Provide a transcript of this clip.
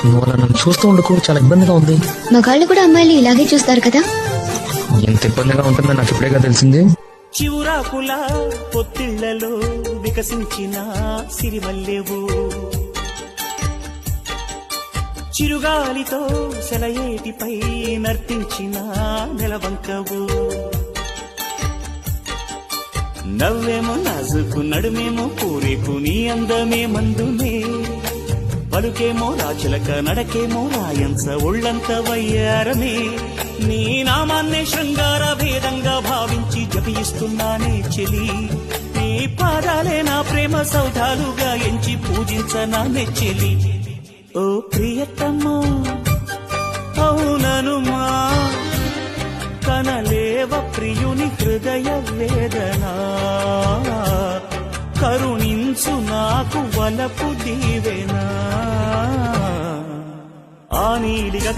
నువ్వు అలా నన్ను చూస్తూ ఉండకు, చాలా ఇబ్బందిగా ఉంది. మగాళ్ళు కూడా అమ్మాయిలు ఇలాగే చూస్తారు కదా. ఎంత ఇబ్బందిగా ఉంటుందో నాకు ఇప్పుడేగా తెలిసింది. చివురాకుల పొత్తిళ్లలో వికసించిన సిరిమల్లెవు, చిరుగాలితో సెలయేటిపై నర్తించిన నెలవంకవు, నవ్వేమో నాజుకు నడుమేమో పూరేకు నీ అందమే మందునే, పలుకేమో రాచులక నడకేమో రాయంస ఒళ్ళంత వయ్యారమే, నీ నామాన్నే శృంగార భేదంగా భావించి జపిస్తున్నానే చెలి, నీ పాదాలే నా ప్రేమ సౌధాలుగా ఎంచి పూజించనా నెచ్చెలి. ఓ ప్రియతమ్మా అవుననుమా, కనలేవ ప్రియుని హృదయ వేదనా, కరుణించు నాకు వలపు దీవెనా. ఆ నీలిగా